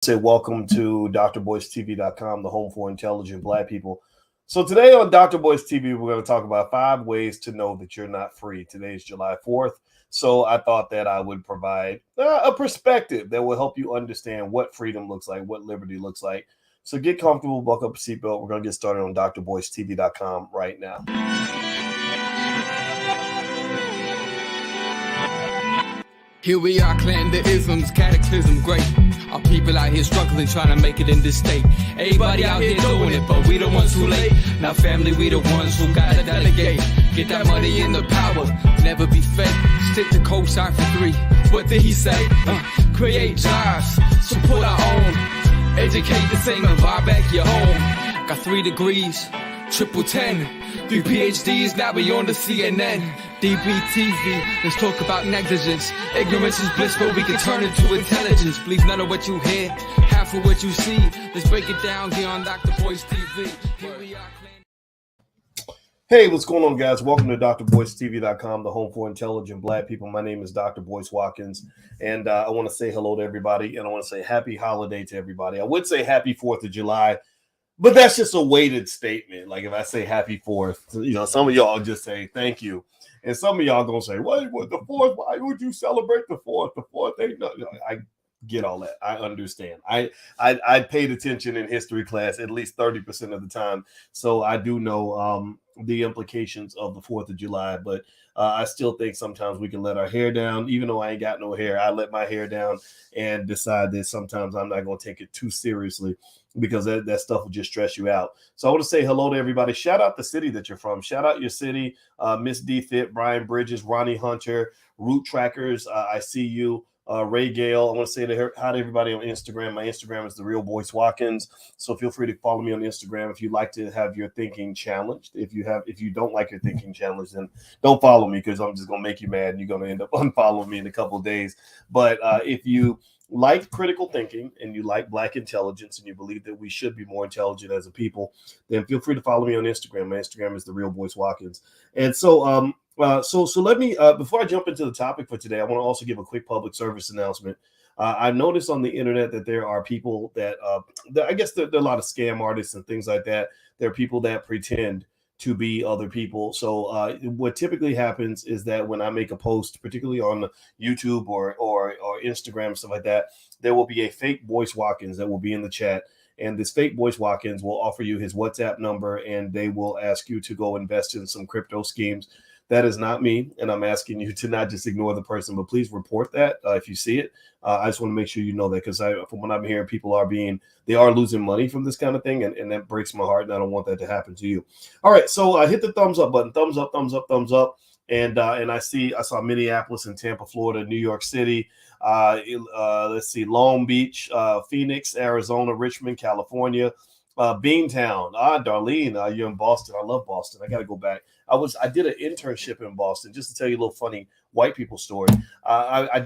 Say welcome to drboystv.com, the home for intelligent Black people. So today on Dr. Boys TV, we're going to talk about 5 ways to know that you're not free. Today is July 4th. So I thought that I would provide a perspective that will help you understand what freedom looks like, what liberty looks like. So get comfortable, buckle up a seatbelt. We're going to get started on drboystv.com right now. Here we are, clan the isms, cataclysm, great. Our people out here struggling, trying to make it in this state. Everybody out here doing it, but we the ones who late. Now family, we the ones who gotta delegate. Get that money in the power, never be fake. Stick to co-sign for 3. What did he say? Create jobs, support our own. Educate the same and buy back your home. Got 3 degrees, triple 10. 3 PhDs, now we on the CNN. DBTV, let's talk about negligence. Ignorance is bliss, but we can turn it to intelligence. Believe none of what you hear, half of what you see. Let's break it down here on Dr. Boys TV. Here we are. Hey, what's going on, guys? Welcome to drboystv.com, the home for intelligent Black people. My name is Dr. Boyce Watkins, and I want to say hello to everybody, and I want to say happy holiday to everybody. I would say happy 4th of July, but that's just a weighted statement. Like if I say happy 4th, some of y'all just say thank you. And some of y'all gonna say, what the 4th? Why would you celebrate the 4th? The 4th ain't no. I get all that. I understand. I paid attention in history class at least 30% of the time, so I do know the implications of the 4th of July. But I still think sometimes we can let our hair down, even though I ain't got no hair. I let my hair down and decide that sometimes I'm not gonna take it too seriously, because that stuff will just stress you out. So I want to say hello to everybody. Shout out the city that you're from. Shout out your city. Miss D Fit, Brian Bridges, Ronnie Hunter, Root Trackers. I see you. Ray Gale. I want to say hi to everybody on Instagram. My Instagram is The Real Boyce Watkins. So feel free to follow me on Instagram if you'd like to have your thinking challenged. If you don't like your thinking challenged, then don't follow me, because I'm just going to make you mad and you're going to end up unfollowing me in a couple of days. But if you like critical thinking and you like Black intelligence and you believe that we should be more intelligent as a people, then feel free to follow me on Instagram. My Instagram is The Real Boyce Watkins. And so so let me before I jump into the topic for today, I want to also give a quick public service announcement. I noticed on the internet that there are people that I guess there are a lot of scam artists and things like that. There are people that pretend to be other people. So what typically happens is that when I make a post, particularly on YouTube or Instagram, stuff like that, there will be a fake Boyce Watkins that will be in the chat. And this fake Boyce Watkins will offer you his WhatsApp number, and they will ask you to go invest in some crypto schemes. That is not me, and I'm asking you to not just ignore the person, but please report that if you see it. I just want to make sure you know that, because from what I'm hearing, people they are losing money from this kind of thing, and that breaks my heart, and I don't want that to happen to you. All right, so hit the thumbs up button, thumbs up, thumbs up, thumbs up, and I saw Minneapolis and Tampa, Florida, New York City. Let's see, Long Beach, Phoenix, Arizona, Richmond, California. Beantown, Darlene, you're in Boston. I love Boston. I got to go back. I did an internship in Boston. Just to tell you a little funny white people story. I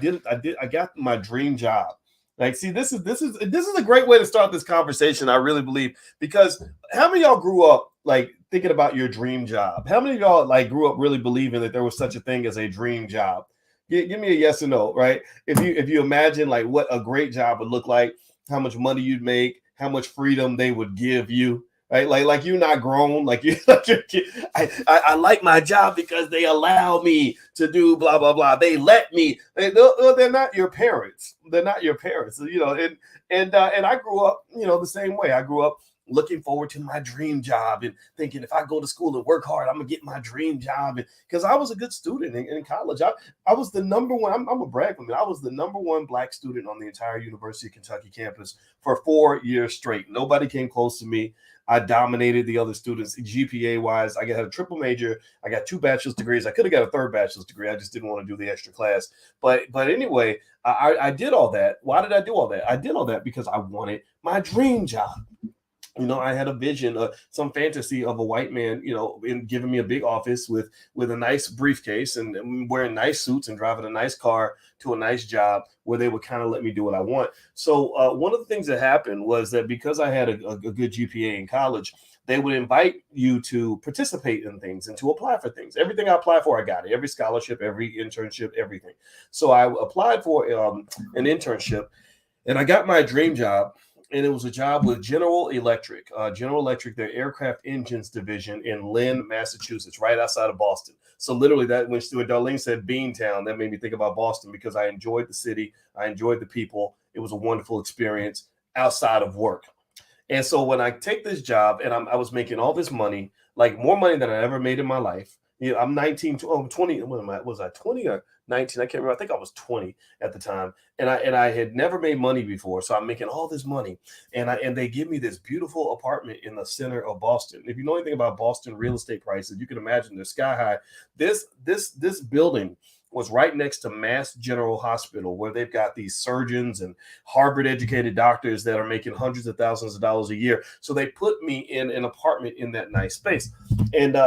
got my dream job. Like, see, this is a great way to start this conversation. I really believe, because how many of y'all grew up like thinking about your dream job? How many of y'all like grew up really believing that there was such a thing as a dream job? Give me a yes or no, right? If you imagine like what a great job would look like, how much money you'd make, how much freedom they would give you, right? Like you're not grown, like you like your kid. I like my job because they allow me to do blah blah blah. They let me. They're not your parents. They're not your parents. And I grew up, the same way. I grew up looking forward to my dream job and thinking, if I go to school and work hard, I'm gonna get my dream job. And because I was a good student in college, I was the number one. I'm a brag for me. I was the number one Black student on the entire University of Kentucky campus for 4 years straight. Nobody came close to me. I dominated the other students GPA wise. I had a triple major. I got 2 bachelor's degrees. I could have got a 3rd bachelor's degree. I just didn't want to do the extra class. But anyway, I did all that. Why did I do all that? I did all that because I wanted my dream job. I had a vision, some fantasy of a white man, in giving me a big office with a nice briefcase and wearing nice suits and driving a nice car to a nice job where they would kind of let me do what I want. So one of the things that happened was that because I had a good GPA in college, they would invite you to participate in things and to apply for things. Everything I applied for, I got it. Every scholarship, every internship, everything. So I applied for an internship. And I got my dream job, and it was a job with General Electric. General Electric, their aircraft engines division in Lynn, Massachusetts, right outside of Boston. So literally, that when Darlene said Beantown, that made me think about Boston because I enjoyed the city, I enjoyed the people. It was a wonderful experience outside of work. And so when I take this job and I was making all this money, like more money than I ever made in my life. You know, I'm 19, 20. What am I? Was I 20 or 19? I can't remember. I think I was 20 at the time. And I had never made money before. So I'm making all this money. And they give me this beautiful apartment in the center of Boston. If you know anything about Boston real estate prices, you can imagine they're sky high. This building was right next to Mass General Hospital, where they've got these surgeons and Harvard-educated doctors that are making hundreds of thousands of dollars a year. So they put me in an apartment in that nice space, and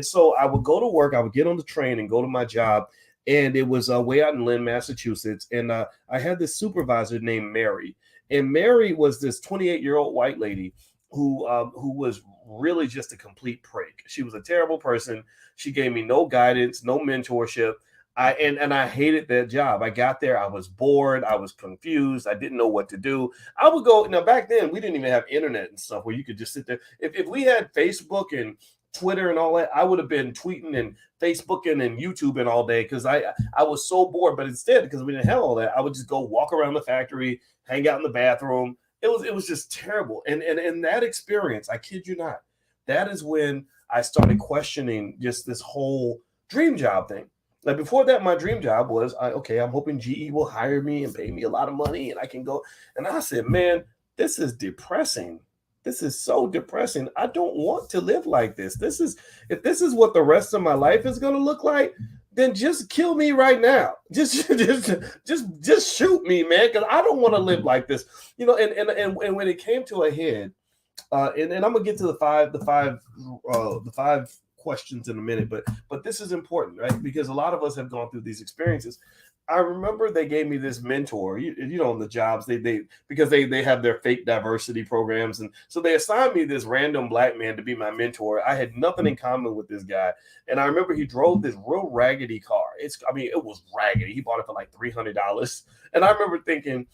so I would go to work. I would get on the train and go to my job, and it was way out in Lynn, Massachusetts. And I had this supervisor named Mary, and Mary was this 28-year-old white lady who was really just a complete prig. She was a terrible person. She gave me no guidance, no mentorship. I hated that job. I got there, I was bored, I was confused, I didn't know what to do. I would go, now back then we didn't even have internet and stuff where you could just sit there. If we had Facebook and Twitter and all that, I would have been tweeting and Facebooking and YouTubing all day because I was so bored. But instead, because we didn't have all that, I would just go walk around the factory, hang out in the bathroom. It was just terrible. And that experience, I kid you not, that is when I started questioning just this whole dream job thing. Like before that, my dream job was, I'm hoping GE will hire me and pay me a lot of money and I can go. And I said, man, this is depressing. This is so depressing. I don't want to live like this. If this is what the rest of my life is going to look like, then just kill me right now. Just shoot me, man, because I don't want to live like this. You know, and when it came to a head, and I'm gonna get to the five questions in a minute, but this is important, right? Because a lot of us have gone through these experiences. I remember they gave me this mentor, you know, on the jobs, because they have their fake diversity programs. And so they assigned me this random black man to be my mentor. I had nothing in common with this guy. And I remember he drove this real raggedy car. It was raggedy. He bought it for like $300. And I remember thinking,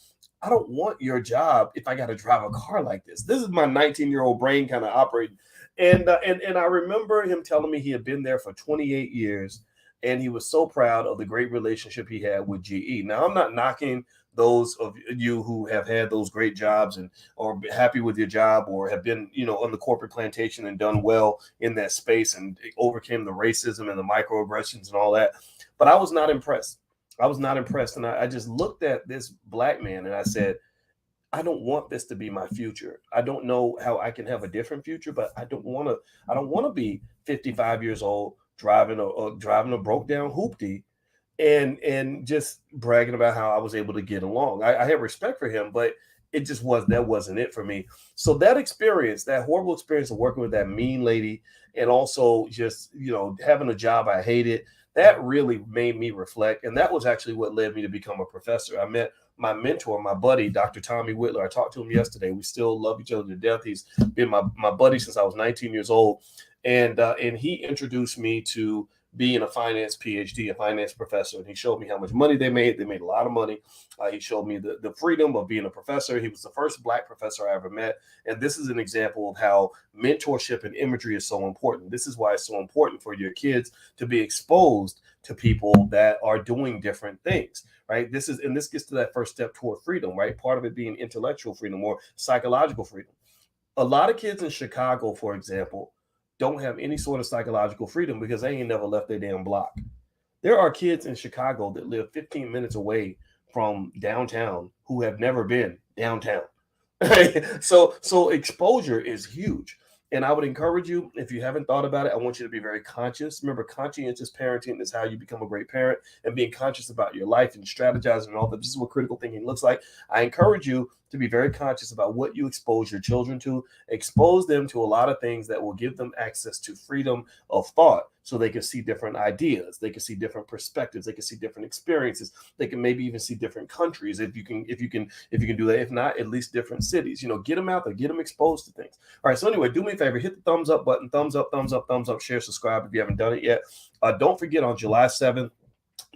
I don't want your job if I got to drive a car like this. This is my 19-year-old brain kind of operating. And I remember him telling me he had been there for 28 years. And he was so proud of the great relationship he had with GE. Now, I'm not knocking those of you who have had those great jobs or happy with your job or have been, you know, on the corporate plantation and done well in that space and overcame the racism and the microaggressions and all that. But I was not impressed. And I just looked at this black man and I said, I don't want this to be my future. I don't know how I can have a different future, but I don't want to be 55 years old driving a broke down hoopty and just bragging about how I was able to get along. I have respect for him, but that wasn't it for me. So that experience, that horrible experience of working with that mean lady and also just, you know, having a job I hated, that really made me reflect. And that was actually what led me to become a professor. I met my mentor, my buddy, Dr. Tommy Whitler. I talked to him yesterday. We still love each other to death. He's been my buddy since I was 19 years old. And he introduced me to being a finance PhD, a finance professor. And he showed me how much money they made. They made a lot of money. He showed me the freedom of being a professor. He was the first Black professor I ever met. And this is an example of how mentorship and imagery is so important. This is why it's so important for your kids to be exposed to people that are doing different things, right? This gets to that first step toward freedom, right? Part of it being intellectual freedom or psychological freedom. A lot of kids in Chicago, for example, don't have any sort of psychological freedom because they ain't never left their damn block. There are kids in Chicago that live 15 minutes away from downtown who have never been downtown. So exposure is huge. And I would encourage you, if you haven't thought about it, I want you to be very conscious. Remember, conscientious parenting is how you become a great parent, and being conscious about your life and strategizing and all that. This is what critical thinking looks like. I encourage you to be very conscious about what you expose your children to. Expose them to a lot of things that will give them access to freedom of thought, so they can see different ideas, they can see different perspectives, they can see different experiences, they can maybe even see different countries if you can do that. If not, at least different cities. You know, get them out there, get them exposed to things. All right. So anyway, do me a favor, hit the thumbs up button, thumbs up, share, subscribe if you haven't done it yet. Don't forget, on July 7th,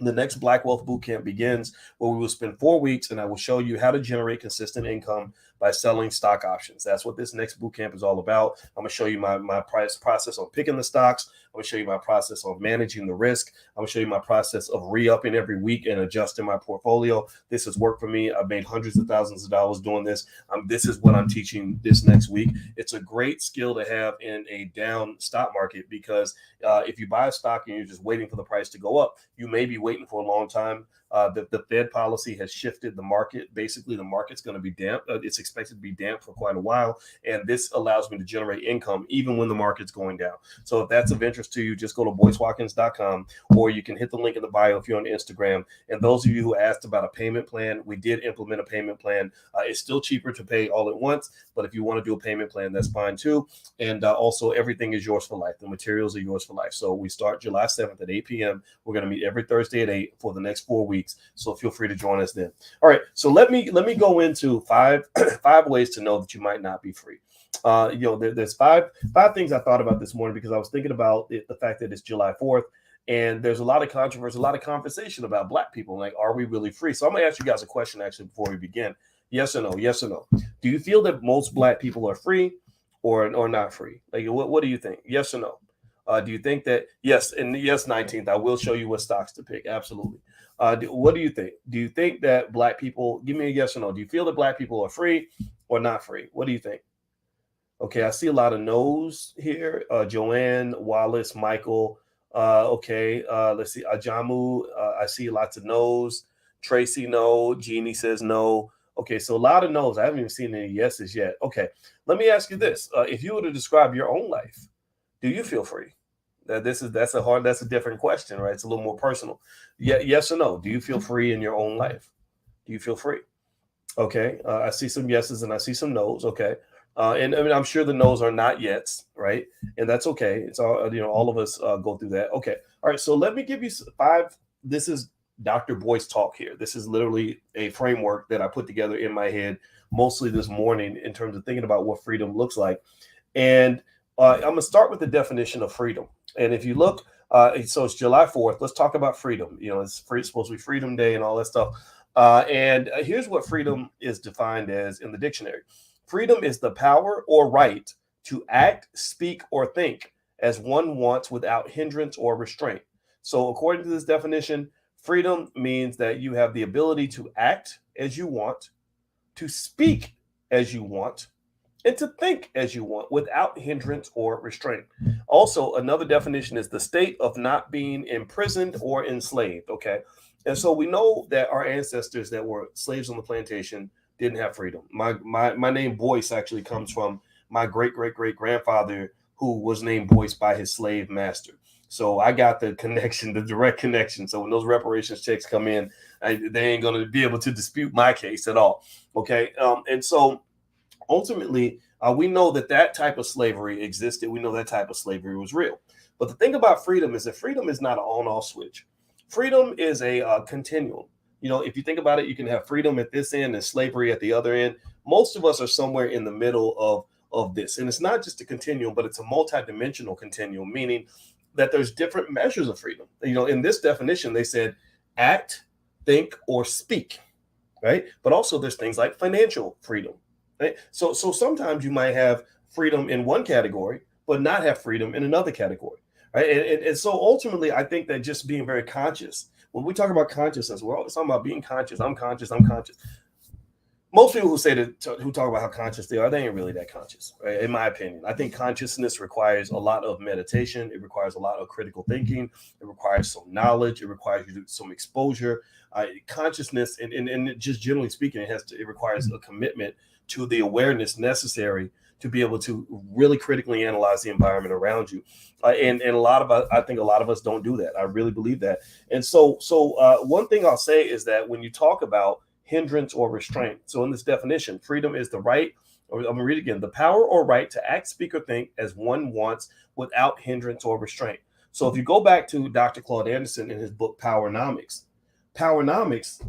The next Black Wealth Bootcamp begins, where we will spend 4 weeks and I will show you how to generate consistent income by selling stock options. That's what this next bootcamp is all about. I'm going to show you my process on picking the stocks. I'm going to show you my process on managing the risk. I'm going to show you my process of re-upping every week and adjusting my portfolio. This has worked for me. I've made hundreds of thousands of dollars doing this. This is what I'm teaching this next week. It's a great skill to have in a down stock market, because if you buy a stock and you're just waiting for the price to go up, you may be waiting for a long time. The Fed policy has shifted the market. Basically, the market's going to be damp. It's expected to be damp for quite a while. And this allows me to generate income even when the market's going down. So if that's of interest to you, just go to boycewatkins.com, or you can hit the link in the bio if you're on Instagram. And those of you who asked about a payment plan, we did implement a payment plan. It's still cheaper to pay all at once, but if you want to do a payment plan, that's fine too. And also, everything is yours for life. The materials are yours for life. So we start July 7th at 8 p.m. We're going to meet every Thursday at 8 for the next 4 weeks. So feel free to join us then. All right. So let me go into five ways to know that you might not be free. There's five things I thought about this morning, because I was thinking about the fact that it's July 4th. And there's a lot of controversy, a lot of conversation about Black people. Like, are we really free? So I'm going to ask you guys a question actually before we begin. Yes or no? Yes or no? Do you feel that most Black people are free or not free? Like, what do you think? Yes or no? Do you think that, yes, and yes, 19th, I will show you what stocks to pick. Absolutely. What do you think? Do you think that Black people, give me a yes or no. Do you feel that Black people are free or not free? What do you think? Okay, I see a lot of no's here. Joanne, Wallace, Michael. Let's see. Ajamu, I see lots of no's. Tracy, no. Jeannie says no. Okay, so a lot of no's. I haven't even seen any yeses yet. Okay, let me ask you this. If you were to describe your own life, do you feel free? That's a different question, right? It's a little more personal. Yes or no? Do you feel free in your own life? Do you feel free? Okay, I see some yeses and I see some no's. Okay, and I mean, I'm sure the no's are not yets, right? And that's okay. It's all, all of us go through that. Okay, all right. So let me give you 5. This is Dr. Boyce talk here. This is literally a framework that I put together in my head mostly this morning in terms of thinking about what freedom looks like. And I'm going to start with the definition of freedom. And if you look, so it's July 4th. Let's talk about freedom. It's supposed to be Freedom Day and all that stuff. And here's what freedom is defined as in the dictionary. Freedom is the power or right to act, speak, or think as one wants without hindrance or restraint. So according to this definition, freedom means that you have the ability to act as you want, to speak as you want, and to think as you want without hindrance or restraint. Also, another definition is the state of not being imprisoned or enslaved. Okay. And so we know that our ancestors that were slaves on the plantation didn't have freedom. My name Boyce actually comes from my great-great-great-grandfather, who was named Boyce by his slave master. So I got the connection, the direct connection. So when those reparations checks come in, they ain't going to be able to dispute my case at all. Okay. And so ultimately, we know that type of slavery existed. We know that type of slavery was real. But the thing about freedom is that freedom is not an on-off switch. Freedom is a continuum. If you think about it, you can have freedom at this end and slavery at the other end. Most of us are somewhere in the middle of this. And it's not just a continuum, but it's a multidimensional continuum, meaning that there's different measures of freedom. In this definition, they said act, think, or speak, right? But also there's things like financial freedom. Right? So sometimes you might have freedom in one category, but not have freedom in another category, right? And so ultimately, I think that just being very conscious, when we talk about consciousness, we're always talking about being conscious. I'm conscious. Most people who talk about how conscious they ain't really that conscious, right? In my opinion. I think consciousness requires a lot of meditation. It requires a lot of critical thinking. It requires some knowledge. It requires you some exposure. Consciousness, and just generally speaking, it requires a commitment to the awareness necessary to be able to really critically analyze the environment around you. And I think a lot of us don't do that. I really believe that. And so one thing I'll say is that when you talk about hindrance or restraint, so in this definition, freedom is the right, or I'm going to read it again, the power or right to act, speak, or think as one wants without hindrance or restraint. So if you go back to Dr. Claude Anderson in his book, Powernomics, Powernomics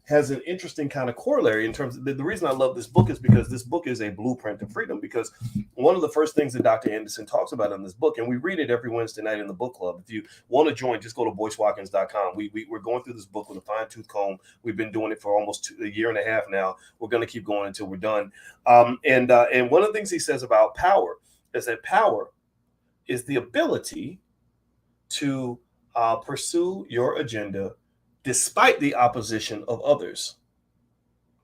has an interesting kind of corollary in terms of the reason I love this book is because this book is a blueprint to freedom. Because one of the first things that Dr. Anderson talks about in this book, and we read it every Wednesday night in the book club. If you want to join, just go to boycewatkins.com. We're going through this book with a fine tooth comb. We've been doing it for almost a year and a half now. We're going to keep going until we're done. And one of the things he says about power is that power is the ability to pursue your agenda despite the opposition of others,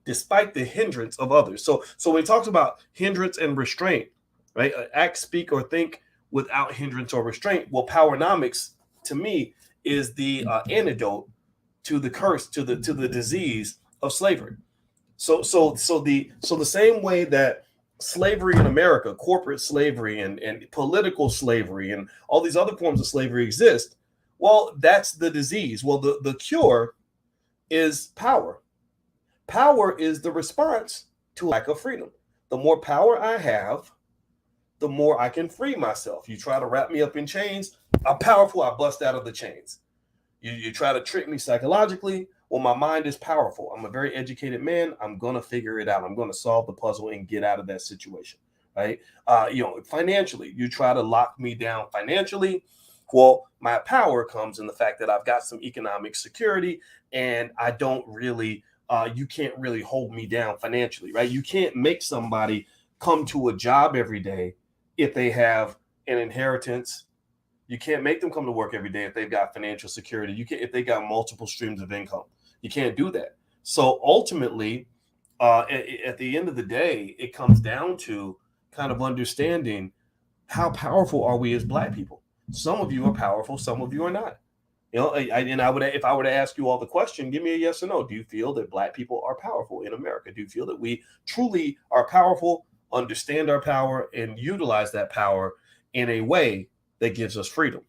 despite the hindrance of others. So when he talks about hindrance and restraint, right? Act, speak, or think without hindrance or restraint. Well, powernomics to me is the antidote to the curse, to the disease of slavery. So the same way that slavery in America, corporate slavery and political slavery and all these other forms of slavery exist. Well, that's the disease. Well, the cure is power. Power is the response to lack of freedom. The more power I have, the more I can free myself. You try to wrap me up in chains, I'm powerful, I bust out of the chains. You try to trick me psychologically, well, my mind is powerful. I'm a very educated man. I'm going to figure it out. I'm going to solve the puzzle and get out of that situation, right? Financially, you try to lock me down financially. Well, my power comes in the fact that I've got some economic security and I don't really, you can't really hold me down financially, right? You can't make somebody come to a job every day if they have an inheritance. You can't make them come to work every day if they've got financial security. You can't if they got multiple streams of income. You can't do that. So ultimately, at the end of the day, it comes down to kind of understanding how powerful are we as Black people. Some of you are powerful, some of you are not. If I were to ask you all the question, give me a yes or no. Do you feel that Black people are powerful in America? Do you feel that we truly are powerful, understand our power, and utilize that power in a way that gives us freedom?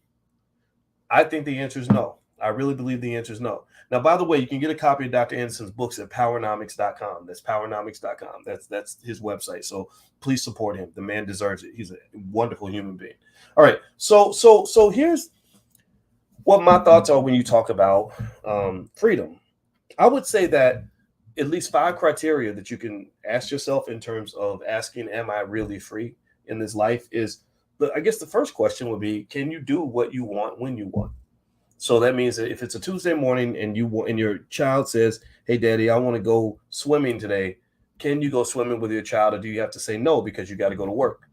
I think the answer is no. I really believe the answer is no. Now, by the way, you can get a copy of Dr. Anderson's books at powernomics.com. That's powernomics.com. That's his website. So please support him. The man deserves it. He's a wonderful human being. All right. So here's what my thoughts are when you talk about freedom. I would say that at least 5 criteria that you can ask yourself in terms of asking, am I really free in this life is, I guess the first question would be, can you do what you want when you want? So that means that if it's a Tuesday morning and your child says, hey, daddy, I want to go swimming today. Can you go swimming with your child, or do you have to say no because you got to go to work?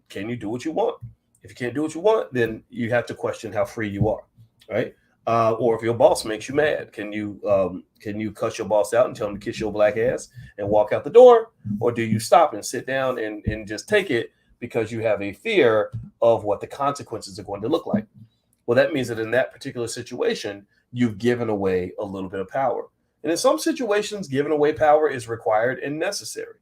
Can you do what you want? If you can't do what you want, then you have to question how free you are, right? Or if your boss makes you mad, can you cuss your boss out and tell him to kiss your black ass and walk out the door? Or do you stop and sit down and just take it because you have a fear of what the consequences are going to look like? Well, that means that in that particular situation, you've given away a little bit of power. And in some situations, giving away power is required and necessary.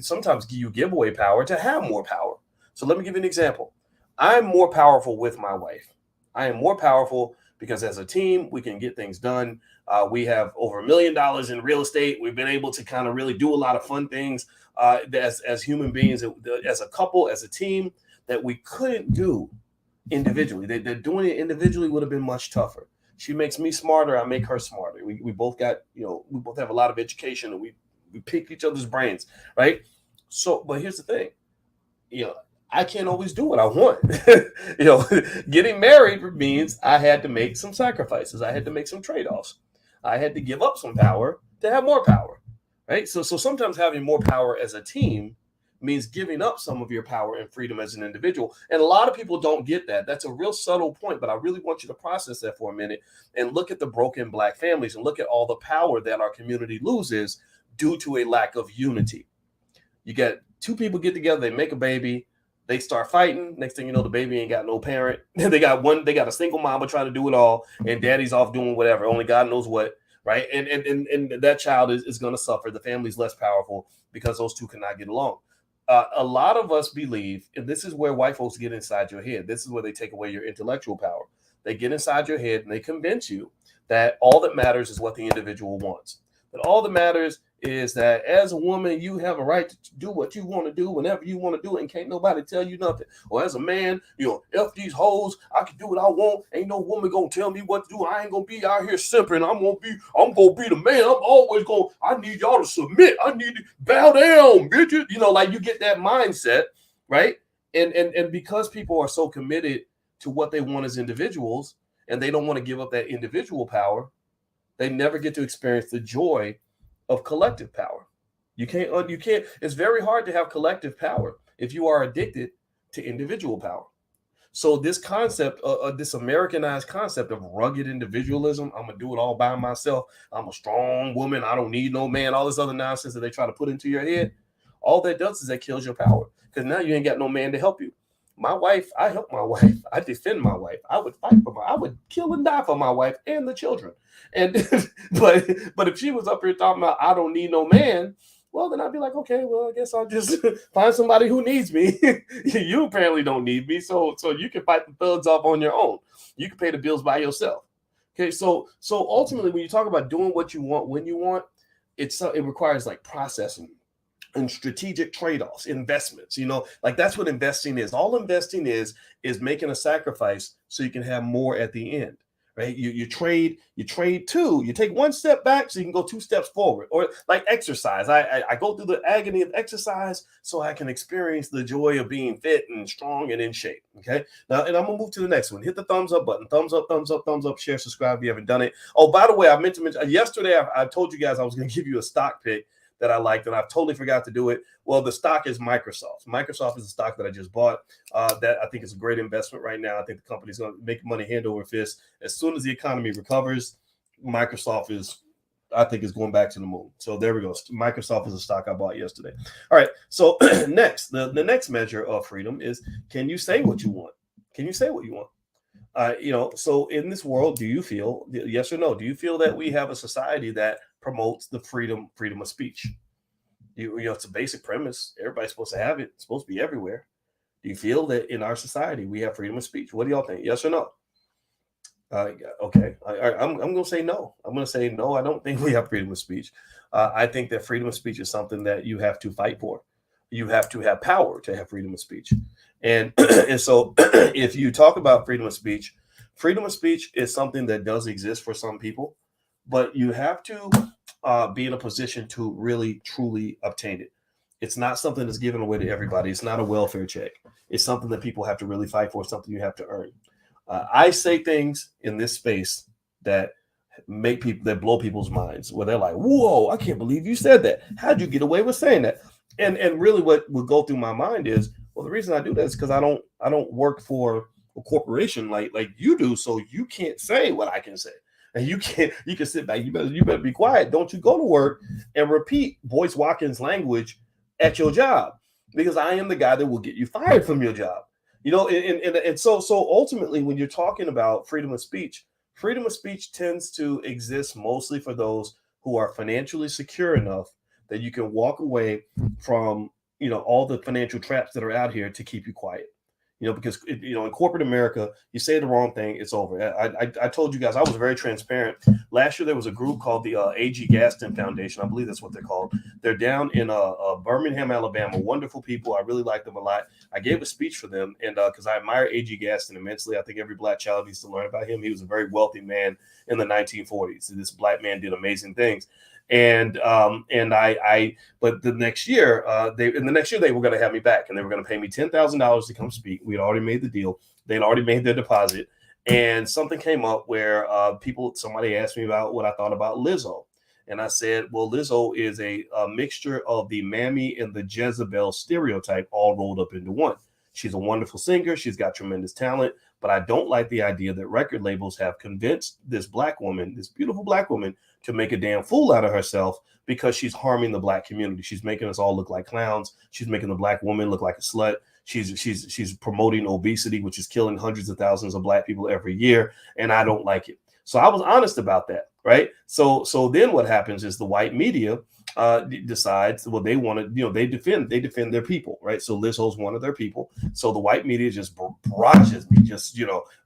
Sometimes you give away power to have more power. So let me give you an example. I'm more powerful with my wife. I am more powerful because as a team, we can get things done. We have over $1 million in real estate. We've been able to kind of really do a lot of fun things as human beings, as a couple, as a team, that we couldn't do individually. They're doing it individually would have been much tougher. She makes me smarter. I make her smarter. We both got, we both have a lot of education, and we pick each other's brains, right? So, but here's the thing, I can't always do what I want. Getting married means I had to make some sacrifices. I had to make some trade-offs. I had to give up some power to have more power, right? So sometimes having more power as a team means giving up some of your power and freedom as an individual. And a lot of people don't get that. That's a real subtle point, but I really want you to process that for a minute and look at the broken Black families and look at all the power that our community loses due to a lack of unity. You get 2 people get together, they make a baby, they start fighting. Next thing you know, the baby ain't got no parent. They got a single mama trying to do it all, and daddy's off doing whatever, only God knows what, right? And that child is going to suffer. The family's less powerful because those 2 cannot get along. A lot of us believe, and this is where white folks get inside your head. This is where they take away your intellectual power. They get inside your head and they convince you that all that matters is what the individual wants. That all that matters is that as a woman, you have a right to do what you want to do whenever you want to do it, and can't nobody tell you nothing. Or as a man, F these hoes, I can do what I want. Ain't no woman gonna tell me what to do. I ain't gonna be out here simping. I'm gonna be the man. I need y'all to submit. I need to bow down, bitches. Like you get that mindset, right? And because people are so committed to what they want as individuals, and they don't want to give up that individual power, they never get to experience the joy of collective power. You can't. It's very hard to have collective power if you are addicted to individual power. So this concept, this Americanized concept of rugged individualism, I'm gonna do it all by myself. I'm a strong woman. I don't need no man. All this other nonsense that they try to put into your head, all that does is that kills your power, because now you ain't got no man to help you. My wife, I help my wife. I defend my wife. I would fight for I would kill and die for my wife and the children. And but if she was up here talking about I don't need no man, well, then I'd be like, okay, well, I guess I'll just find somebody who needs me. You apparently don't need me, so you can fight the thugs off on your own. You can pay the bills by yourself. Okay, so ultimately, when you talk about doing what you want when you want, it requires like processing and strategic trade-offs, investments, like that's what investing is. All investing is making a sacrifice so you can have more at the end, right? You trade two, you take one step back so you can go two steps forward. Or like exercise. I go through the agony of exercise so I can experience the joy of being fit and strong and in shape. Okay. Now, and I'm gonna move to the next one. Hit the thumbs up button. Thumbs up, share, subscribe if you haven't done it. Oh, by the way, I meant to mention yesterday, I told you guys I was gonna give you a stock pick that I liked, and I've totally forgot to do it. Well, the stock is Microsoft. Microsoft is a stock that I just bought that I think is a great investment right now. I think the company's going to make money hand over fist. As soon as the economy recovers, Microsoft is going back to the moon. So there we go. Microsoft is a stock I bought yesterday. All right. So next, the next measure of freedom is, can you say what you want? Can you say what you want? So in this world, do you feel, yes or no, do you feel that we have a society that promotes the freedom of speech? It's a basic premise. Everybody's supposed to have it. It's supposed to be everywhere. Do you feel that in our society we have freedom of speech? What do y'all think? Yes or no? Okay. I'm going to say no. I'm going to say no. I don't think we have freedom of speech. I think that freedom of speech is something that you have to fight for. You have to have power to have freedom of speech. And so if you talk about freedom of speech is something that does exist for some people, but you have to be in a position to really, truly obtain it. It's not something that's given away to everybody. It's not a welfare check. It's something that people have to really fight for, something you have to earn. I say things in this space that blow people's minds, where they're like, whoa, I can't believe you said that. How'd you get away with saying that? And really what would go through my mind is, well, the reason I do that is because I don't work for a corporation like you do, so you can't say what I can say. And you can sit back. You better be quiet. Don't you go to work and repeat Boyce Watkins language at your job, because I am the guy that will get you fired from your job. And so ultimately, when you're talking about freedom of speech tends to exist mostly for those who are financially secure enough that you can walk away from all the financial traps that are out here to keep you quiet. Because in corporate America, you say the wrong thing, it's over. I told you guys, I was very transparent. Last year, there was a group called the A.G. Gaston Foundation. I believe that's what they're called. They're down in Birmingham, Alabama. Wonderful people. I really like them a lot. I gave a speech for them, and because I admire A.G. Gaston immensely. I think every black child needs to learn about him. He was a very wealthy man in the 1940s. This black man did amazing things. But the next year, they were going to have me back, and they were going to pay me $10,000 to come speak. We had already made the deal. They'd already made their deposit, and something came up where somebody asked me about what I thought about Lizzo, and I said, well, Lizzo is a mixture of the Mammy and the Jezebel stereotype all rolled up into one. She's a wonderful singer. She's got tremendous talent, but I don't like the idea that record labels have convinced this black woman, this beautiful black woman, to make a damn fool out of herself because she's harming the black community. She's making us all look like clowns. She's making the black woman look like a slut. She's promoting obesity, which is killing hundreds of thousands of black people every year, and I don't like it. So I was honest about that, right? So then what happens is the white media decides, well, they want to, they defend their people, right? So Lizzo's one of their people. So the white media just barrages me, just,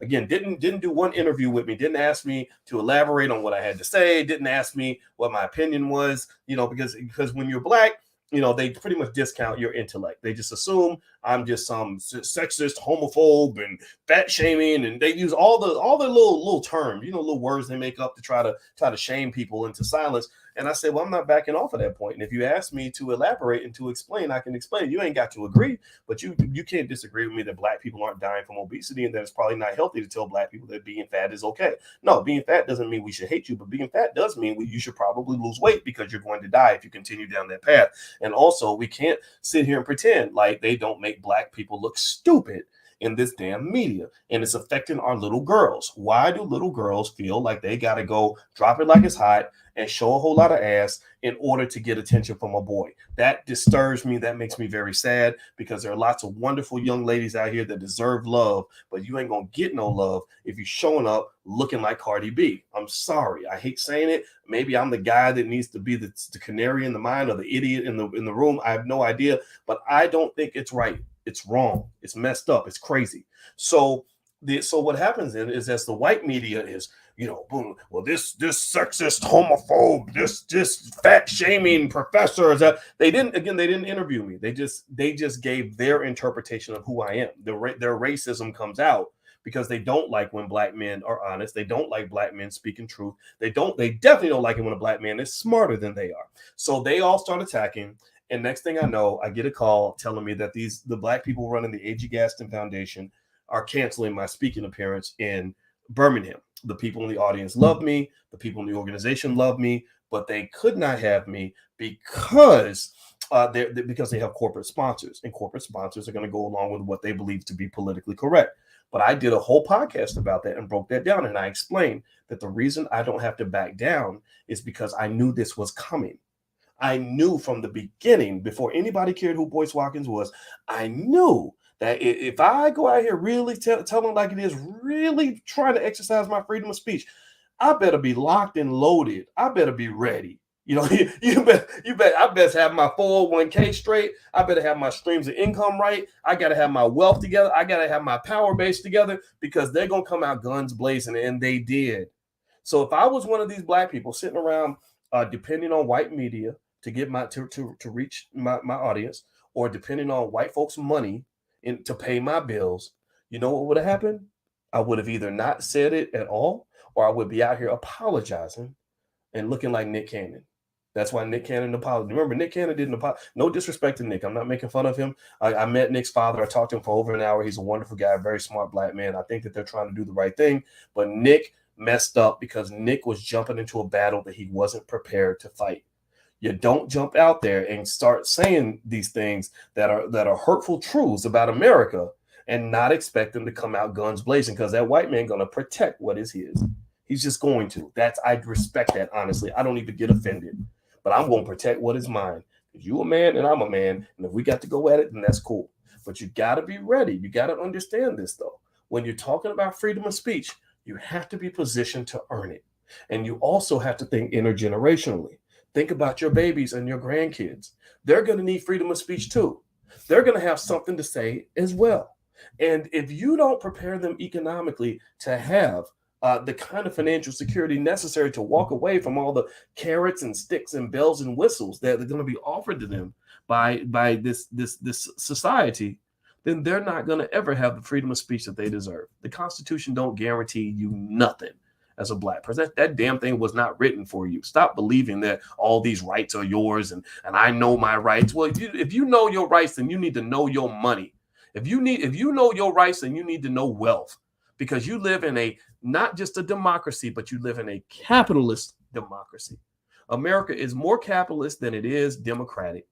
again, didn't do one interview with me, didn't ask me to elaborate on what I had to say, didn't ask me what my opinion was, because when you're black, they pretty much discount your intellect. They just assume I'm just some sexist, homophobe, and fat shaming, and they use all the little terms, little words they make up to try to shame people into silence. And I said, well, I'm not backing off of that point. And if you ask me to elaborate and to explain, I can explain. You ain't got to agree, but you can't disagree with me that black people aren't dying from obesity and that it's probably not healthy to tell black people that being fat is okay. No, being fat doesn't mean we should hate you, but being fat does mean you should probably lose weight because you're going to die if you continue down that path. And also, we can't sit here and pretend like they don't make black people look stupid in this damn media, and it's affecting our little girls. Why do little girls feel like they got to go drop it like it's hot and show a whole lot of ass in order to get attention from a boy? That disturbs me. That makes me very sad, because there are lots of wonderful young ladies out here that deserve love, but you ain't gonna get no love if you're showing up looking like Cardi B. I'm sorry, I hate saying it. Maybe I'm the guy that needs to be the canary in the mine or the idiot in the room. I have no idea, but I don't think it's right. It's wrong. It's messed up. It's crazy. So what happens then is, as the white media is, boom, well, this sexist, homophobe, this fat shaming professor, they didn't interview me. They just gave their interpretation of who I am. Their racism comes out because they don't like when black men are honest. They don't like black men speaking truth. They definitely don't like it when a black man is smarter than they are. So they all start attacking. And next thing I know, I get a call telling me that the black people running the A.G. Gaston Foundation are canceling my speaking appearance in Birmingham. The people in the audience love me. The people in the organization love me, but they could not have me because they have corporate sponsors, and corporate sponsors are going to go along with what they believe to be politically correct. But I did a whole podcast about that and broke that down, and I explained that the reason I don't have to back down is because I knew this was coming. I knew from the beginning, before anybody cared who Boyce Watkins was, I knew that if I go out here really telling like it is, really trying to exercise my freedom of speech, I better be locked and loaded. I better be ready. You bet. I best have my 401k straight. I better have my streams of income right. I got to have my wealth together. I got to have my power base together, because they're going to come out guns blazing, and they did. So if I was one of these black people sitting around depending on white media to get to reach my audience, or depending on white folks' money to pay my bills, you know what would have happened? I would have either not said it at all, or I would be out here apologizing and looking like Nick Cannon. That's why Nick Cannon apologized. Remember, Nick Cannon didn't apologize. No disrespect to Nick. I'm not making fun of him. I met Nick's father. I talked to him for over an hour. He's a wonderful guy, a very smart black man. I think that they're trying to do the right thing. But Nick messed up because Nick was jumping into a battle that he wasn't prepared to fight. You don't jump out there and start saying these things that are hurtful truths about America and not expect them to come out guns blazing, because that white man going to protect what is his. He's just going to. I respect that, honestly. I don't even get offended, but I'm going to protect what is mine. You a man and I'm a man, and if we got to go at it, then that's cool. But you got to be ready. You got to understand this, though. When you're talking about freedom of speech, you have to be positioned to earn it. And you also have to think intergenerationally. Think about your babies and your grandkids. They're going to need freedom of speech too. They're going to have something to say as well. And if you don't prepare them economically to have the kind of financial security necessary to walk away from all the carrots and sticks and bells and whistles that are going to be offered to them by this society, then they're not going to ever have the freedom of speech that they deserve. The Constitution don't guarantee you nothing. As a black person, that damn thing was not written for you. Stop believing that all these rights are yours and I know my rights. Well, if you know your rights, then you need to know your money. If you know your rights, then you need to know wealth, because you live in not just a democracy, but you live in a capitalist democracy. America is more capitalist than it is democratic.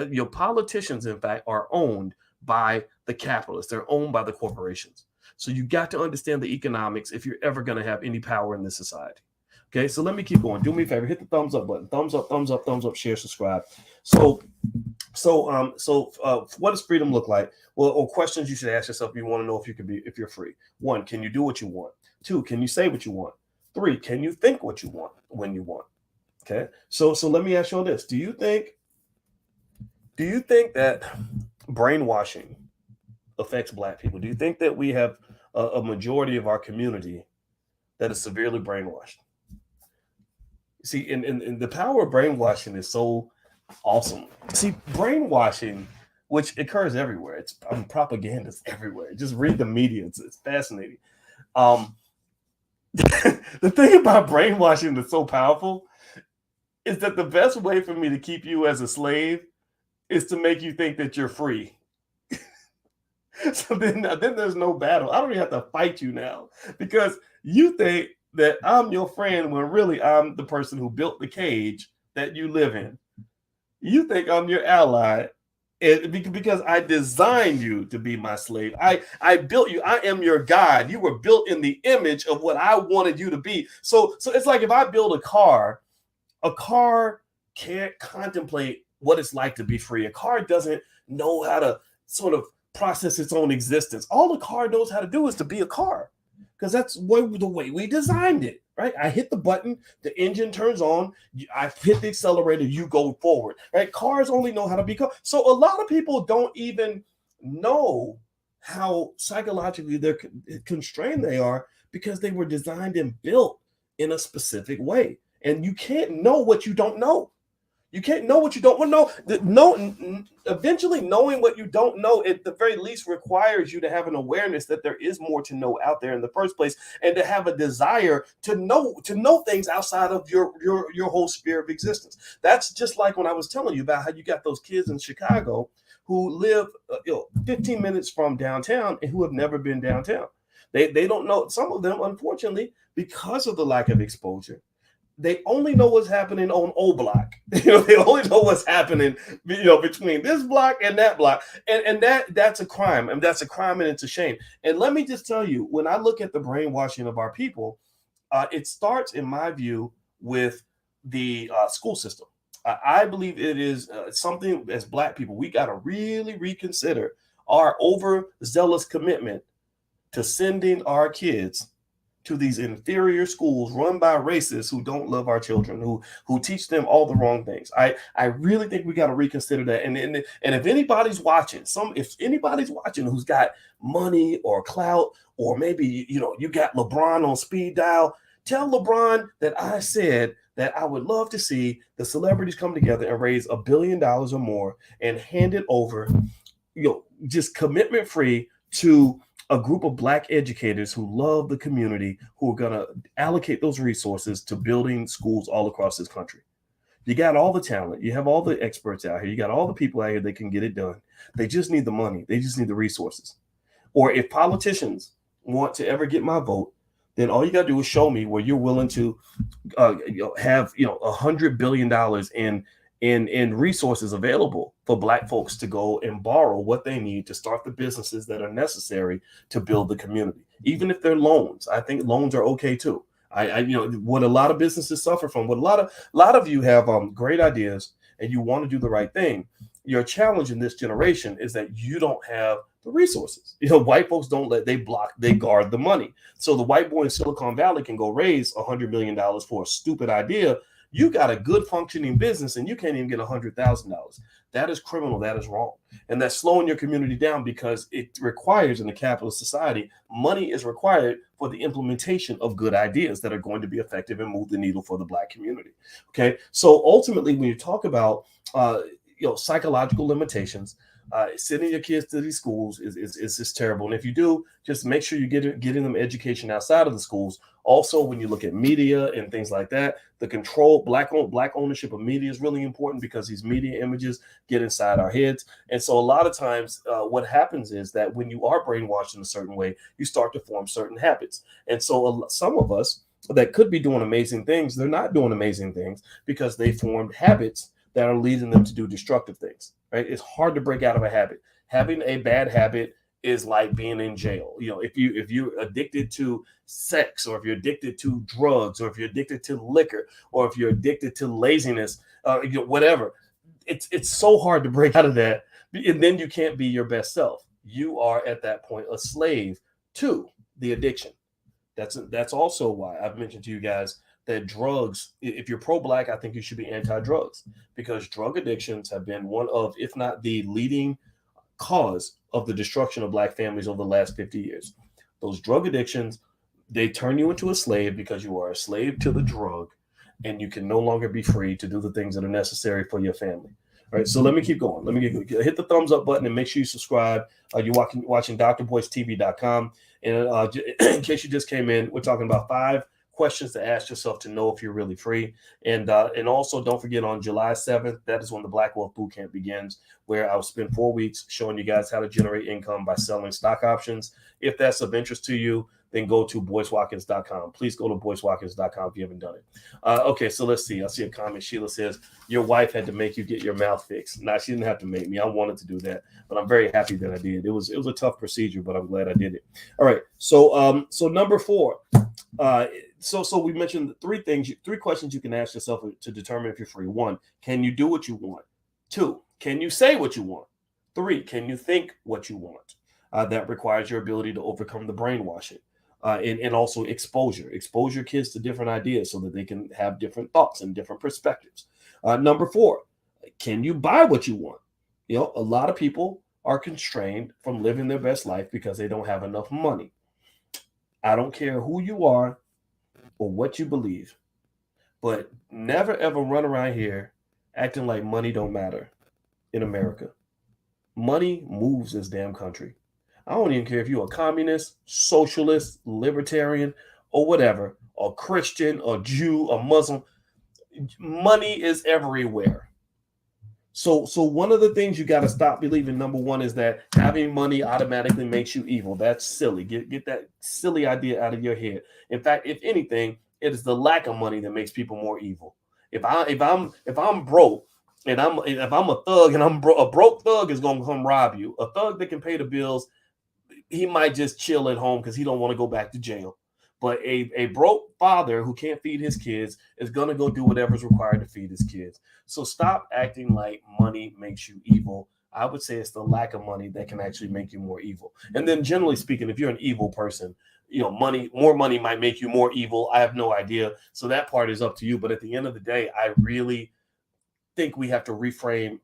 Your politicians, in fact, are owned by the capitalists. They're owned by the corporations. So you got to understand the economics if you're ever going to have any power in this society. Okay, so let me keep going. Do me a favor, hit the thumbs up button. Thumbs up, share, subscribe. So what does freedom look like? Well, or questions you should ask yourself if you want to know if you're free. 1, can you do what you want? 2, can you say what you want? 3, can you think what you want when you want? Okay. So let me ask you all this. Do you think that brainwashing affects Black people? Do you think that we have a majority of our community that is severely brainwashed? See, and the power of brainwashing is so awesome. See, brainwashing, which occurs everywhere, propaganda is everywhere. Just read the media; it's fascinating. Um, the thing about brainwashing that's so powerful is that the best way for me to keep you as a slave is to make you think that you're free. So then there's no battle. I don't even have to fight you now because you think that I'm your friend when really I'm the person who built the cage that you live in. You think I'm your ally because I designed you to be my slave. I built you. I am your God. You were built in the image of what I wanted you to be. So it's like if I build a car can't contemplate what it's like to be free. A car doesn't know how to sort of process its own existence. All the car knows how to do is to be a car because that's the way we designed it, right? I hit the button, the engine turns on, I hit the accelerator, you go forward, right? Cars only know how to be cars. So a lot of people don't even know how psychologically they're constrained they are because they were designed and built in a specific way. And you can't know what you don't know. You can't know what you don't know. Eventually, knowing what you don't know, at the very least, requires you to have an awareness that there is more to know out there in the first place, and to have a desire to know things outside of your whole sphere of existence. That's just like when I was telling you about how you got those kids in Chicago who live 15 minutes from downtown and who have never been downtown. They don't know. Some of them, unfortunately, because of the lack of exposure, they only know what's happening on O Block. They only know what's happening, between this block and that block. And that's a crime. And that's a crime and it's a shame. And let me just tell you, when I look at the brainwashing of our people, it starts, in my view, with the school system. I believe it is something as Black people, we got to really reconsider our overzealous commitment to sending our kids to these inferior schools run by racists who don't love our children, who teach them all the wrong things. I really think we got to reconsider that. And if anybody's watching, who's got money or clout, or maybe you got LeBron on speed dial, tell LeBron that I said that I would love to see the celebrities come together and raise $1 billion or more and hand it over, just commitment free to a group of Black educators who love the community, who are going to allocate those resources to building schools all across this country. You got all the talent. You have all the experts out here. You got all the people out here that can get it done. They just need the money. They just need the resources. Or if politicians want to ever get my vote, then all you got to do is show me where you're willing to have $100 billion in resources available for Black folks to go and borrow what they need to start the businesses that are necessary to build the community. Even if they're loans, I think loans are okay too. What a lot of businesses suffer from, what a lot of you have great ideas and you want to do the right thing. Your challenge in this generation is that you don't have the resources. White folks they guard the money. So the white boy in Silicon Valley can go raise $100 million for a stupid idea. You got a good functioning business and you can't even get $100,000. That is criminal. That is wrong. And that's slowing your community down because it requires, in a capitalist society, money is required for the implementation of good ideas that are going to be effective and move the needle for the Black community. Okay. So ultimately, when you talk about, psychological limitations, sending your kids to these schools is just terrible. And if you do, just make sure you're getting them education outside of the schools. Also, when you look at media and things like that, the control, Black ownership of media is really important because these media images get inside our heads. And so a lot of times what happens is that when you are brainwashed in a certain way, you start to form certain habits. And so some of us that could be doing amazing things, they're not doing amazing things because they formed habits that are leading them to do destructive things, right? It's hard to break out of a habit. Having a bad habit is like being in jail. If you're addicted to sex, or if you're addicted to drugs, or if you're addicted to liquor, or if you're addicted to laziness, whatever, it's so hard to break out of that. And then you can't be your best self. You are at that point a slave to the addiction. That's also why I've mentioned to you guys that drugs, if you're pro-Black, I think you should be anti-drugs, because drug addictions have been one of, if not the leading cause of the destruction of Black families over the last 50 years. Those drug addictions, they turn you into a slave because you are a slave to the drug, and you can no longer be free to do the things that are necessary for your family. All right, so let me keep going. Let me hit the thumbs up button and make sure you subscribe. You're watching drboystv.com. And in case you just came in, we're talking about 5 questions to ask yourself to know if you're really free. And also don't forget, on July 7th, that is when the Black Wealth Bootcamp begins, where I'll spend 4 weeks showing you guys how to generate income by selling stock options. If that's of interest to you, then go to boycewatkins.com. Please go to boycewatkins.com if you haven't done it. Okay, so let's see. I see a comment. Sheila says, your wife had to make you get your mouth fixed. Nah, she didn't have to make me. I wanted to do that, but I'm very happy that I did. It was a tough procedure, but I'm glad I did it. All right, so number 4. So we mentioned 3 questions you can ask yourself to determine if you're free. 1, can you do what you want? 2, can you say what you want? 3, can you think what you want? That requires your ability to overcome the brainwashing. And also expose your kids to different ideas so that they can have different thoughts and different perspectives. Number 4, can you buy what you want? You know, a lot of people are constrained from living their best life because they don't have enough money. I don't care who you are or what you believe, but never ever run around here acting like money don't matter in America. Money moves this damn country. I don't even care if you're a communist, socialist, libertarian, or whatever, or Christian, or Jew, or Muslim. Money is everywhere. So one of the things you got to stop believing, number 1, is that having money automatically makes you evil. That's silly. Get that silly idea out of your head. In fact, if anything, it is the lack of money that makes people more evil. If I'm broke, and if I'm a thug, and a broke thug is going to come rob you. A thug that can pay the bills, he might just chill at home because he don't want to go back to jail. But a broke father who can't feed his kids is going to go do whatever's required to feed his kids. So stop acting like money makes you evil. I would say it's the lack of money that can actually make you more evil. And then generally speaking, if you're an evil person, you know, more money might make you more evil. I have no idea. So that part is up to you. But at the end of the day, I really think we have to reframe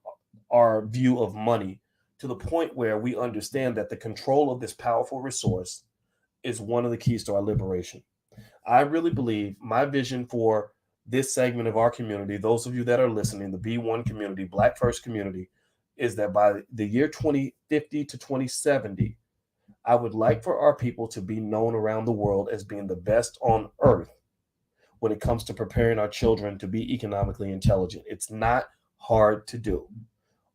our view of money to the point where we understand that the control of this powerful resource is one of the keys to our liberation. I really believe my vision for this segment of our community, those of you that are listening, the B1 community, Black First community, is that by the year 2050 to 2070, I would like for our people to be known around the world as being the best on earth when it comes to preparing our children to be economically intelligent. It's not hard to do.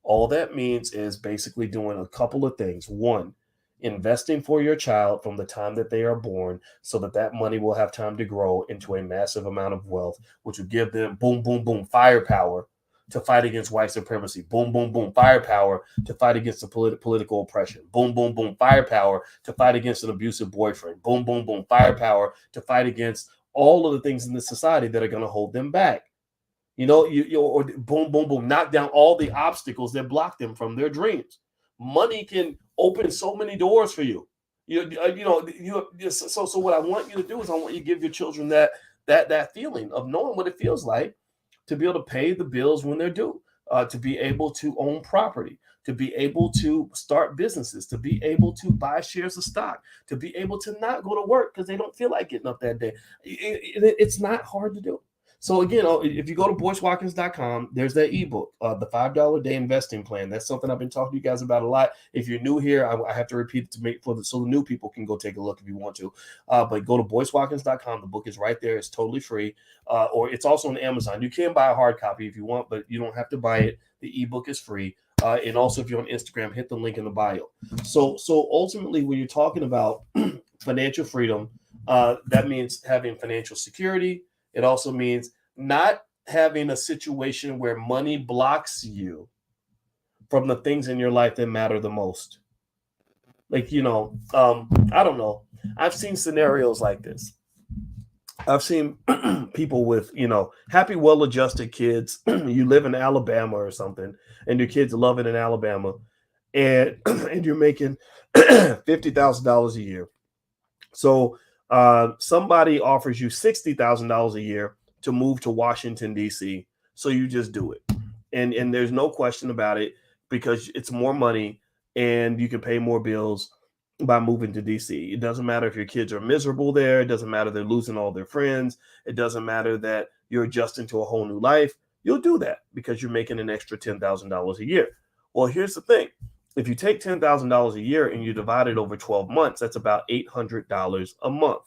All that means is basically doing a couple of things. 1, investing for your child from the time that they are born so that money will have time to grow into a massive amount of wealth, which will give them boom, boom, boom, firepower to fight against white supremacy. Boom, boom, boom, firepower to fight against the political oppression. Boom, boom, boom, firepower to fight against an abusive boyfriend. Boom, boom, boom, firepower to fight against all of the things in this society that are going to hold them back. You know, or boom, boom, boom, knock down all the obstacles that block them from their dreams. Money can open so many doors for you. So what I want you to do is I want you to give your children that feeling of knowing what it feels like to be able to pay the bills when they're due, to be able to own property, to be able to start businesses, to be able to buy shares of stock, to be able to not go to work because they don't feel like getting up that day. It's not hard to do. So again, if you go to boycewatkins.com, there's that ebook, the $5 a day investing plan. That's something I've been talking to you guys about a lot. If you're new here, I have to repeat it so the new people can go take a look if you want to. But go to boycewatkins.com. The book is right there. It's totally free. Or it's also on Amazon. You can buy a hard copy if you want, but you don't have to buy it. The ebook is free. And also, if you're on Instagram, hit the link in the bio. So ultimately, when you're talking about financial freedom, that means having financial security. It also means not having a situation where money blocks you from the things in your life that matter the most. Like, I don't know. I've seen scenarios like this. I've seen people with, happy, well-adjusted kids. You live in Alabama or something, and your kids love it in Alabama, and you're making $50,000 a year. So Somebody offers you $60,000 a year to move to Washington, D.C. So you just do it. And there's no question about it because it's more money and you can pay more bills by moving to DC. It doesn't matter if your kids are miserable there. It doesn't matter they're losing all their friends. It doesn't matter that you're adjusting to a whole new life. You'll do that because you're making an extra $10,000 a year. Well, here's the thing. If you take $10,000 a year and you divide it over 12 months, that's about $800 a month.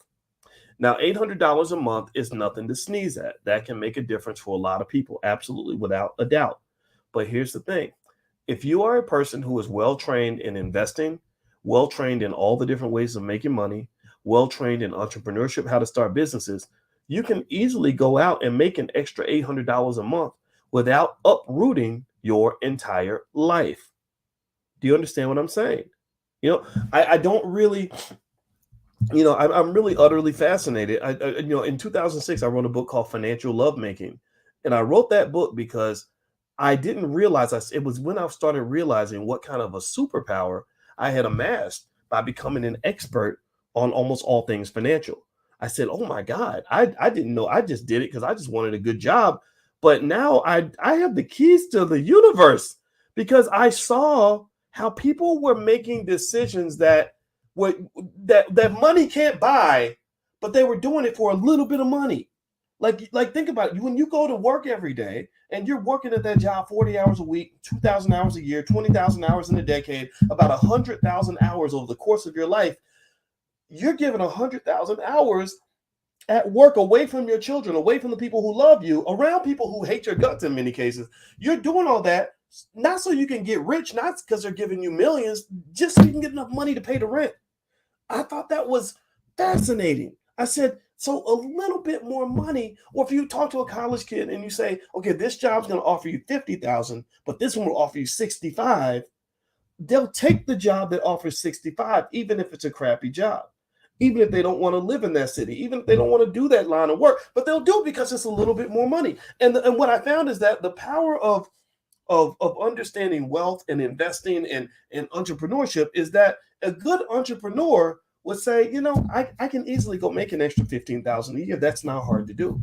Now, $800 a month is nothing to sneeze at. That can make a difference for a lot of people, absolutely, without a doubt. But here's the thing. If you are a person who is well-trained in investing, well-trained in all the different ways of making money, well-trained in entrepreneurship, how to start businesses, you can easily go out and make an extra $800 a month without uprooting your entire life. Do you understand what I'm saying? I don't really, I'm really utterly fascinated. In 2006, I wrote a book called Financial Lovemaking. And I wrote that book because I didn't realize, it was when I started realizing what kind of a superpower I had amassed by becoming an expert on almost all things financial. I said, oh my God, I didn't know. I just did it because I just wanted a good job. But now I have the keys to the universe because I saw how people were making decisions that money can't buy, but they were doing it for a little bit of money. Like think about it. When you go to work every day and you're working at that job 40 hours a week, 2,000 hours a year, 20,000 hours in a decade, about 100,000 hours over the course of your life, you're giving 100,000 hours at work away from your children, away from the people who love you, around people who hate your guts in many cases. You're doing all that not so you can get rich, not because they're giving you millions, just so you can get enough money to pay the rent. I thought that was fascinating. I said, so a little bit more money, or if you talk to a college kid and you say, okay, this job's going to offer you 50,000, but this one will offer you 65, they'll take the job that offers 65, even if it's a crappy job, even if they don't want to live in that city, even if they don't want to do that line of work, but they'll do it because it's a little bit more money. And what I found is that the power of understanding wealth and investing and entrepreneurship is that a good entrepreneur would say, I can easily go make an extra 15,000 a year. That's not hard to do,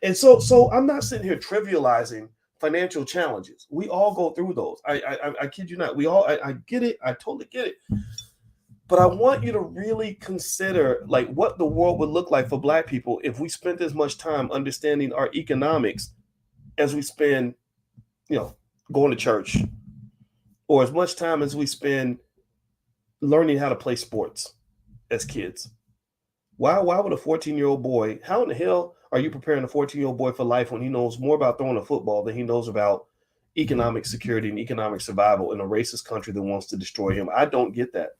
And so I'm not sitting here trivializing financial challenges. We all go through those. I kid you not. We all, I get it. I totally get it. But I want you to really consider like what the world would look like for Black people if we spent as much time understanding our economics as we spend, going to church, or as much time as we spend learning how to play sports as kids. Why would a 14-year-old boy, how in the hell are you preparing a 14-year-old boy for life when he knows more about throwing a football than he knows about economic security and economic survival in a racist country that wants to destroy him? I don't get that.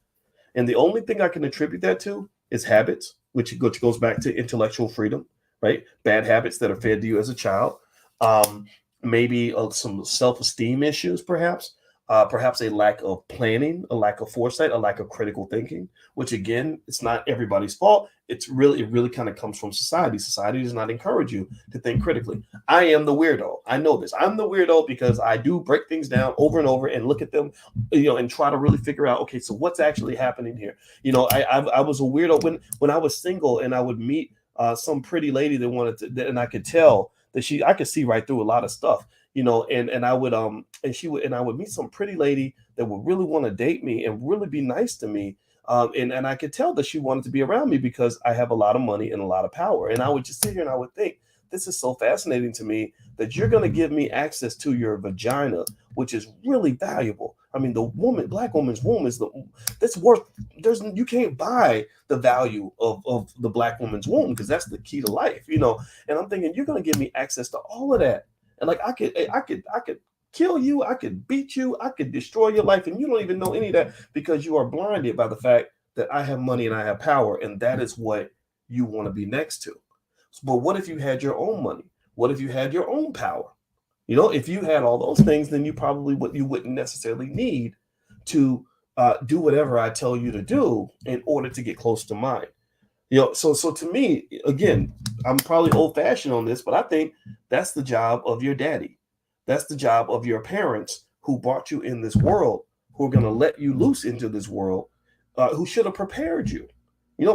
And the only thing I can attribute that to is habits, which goes back to intellectual freedom, right? Bad habits that are fed to you as a child. Maybe some self-esteem issues, perhaps a lack of planning, a lack of foresight, a lack of critical thinking, which again, it's not everybody's fault. It really kind of comes from society. Society does not encourage you to think critically. I am the weirdo. I know this. I'm the weirdo because I do break things down over and over and look at them, and try to really figure out, okay, so what's actually happening here? I was a weirdo when I was single and I would meet some pretty lady that wanted to, and I could tell that I could see right through a lot of stuff, and I would I would meet some pretty lady that would really want to date me and really be nice to me. And I could tell that she wanted to be around me because I have a lot of money and a lot of power. And I would just sit here and I would think, this is so fascinating to me that you're going to give me access to your vagina, which is really valuable. I mean, Black woman's womb you can't buy the value of the Black woman's womb because that's the key to life, And I'm thinking, you're going to give me access to all of that. And like, I could kill you. I could beat you. I could destroy your life. And you don't even know any of that because you are blinded by the fact that I have money and I have power. And that is what you want to be next to. But what if you had your own money? What if you had your own power? If you had all those things, then you wouldn't necessarily need to do whatever I tell you to do in order to get close to mine. So to me, again, I'm probably old fashioned on this, but I think that's the job of your daddy. That's the job of your parents who brought you in this world, who are going to let you loose into this world, who should have prepared you.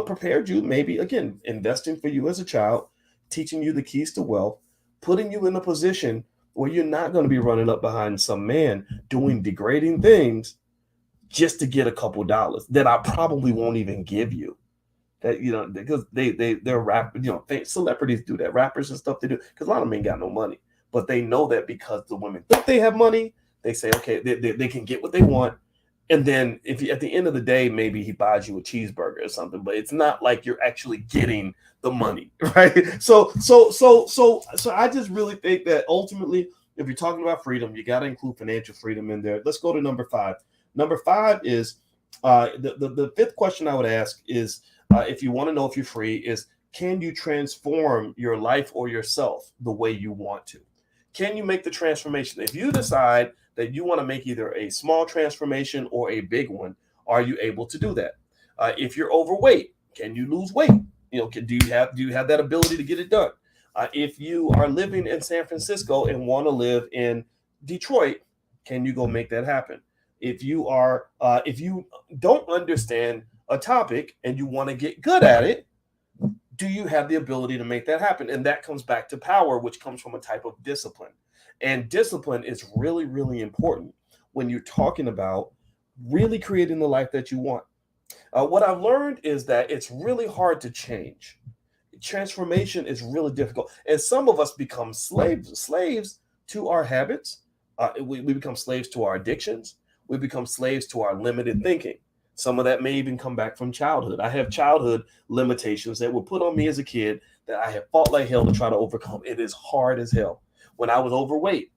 prepared you, maybe, again, investing for you as a child, teaching you the keys to wealth, putting you in a position where you're not going to be running up behind some man doing degrading things just to get a couple dollars that I probably won't even give you. That, because they're rappers, celebrities do that, rappers and stuff, they do, because a lot of men got no money, but they know that because the women think they have money, they say, okay, they can get what they want. And then if you, at the end of the day, maybe he buys you a cheeseburger or something, but it's not like you're actually getting the money, right? So I just really think that ultimately, if you're talking about freedom, you got to include financial freedom in there. Let's go to number 5. Number 5 is the fifth question I would ask is, if you want to know if you're free, is can you transform your life or yourself the way you want to? Can you make the transformation? If you decide that you want to make either a small transformation or a big one, are you able to do that? If you're overweight, can you lose weight? Do you have that ability to get it done? If you are living in San Francisco and want to live in Detroit, can you go make that happen? If you don't understand a topic and you want to get good at it, do you have the ability to make that happen? And that comes back to power, which comes from a type of discipline. And discipline is really, really important when you're talking about really creating the life that you want. What I've learned is that it's really hard to change. Transformation is really difficult. And some of us become slaves to our habits. We become slaves to our addictions. We become slaves to our limited thinking. Some of that may even come back from childhood. I have childhood limitations that were put on me as a kid that I have fought like hell to try to overcome. It is hard as hell. When I was overweight,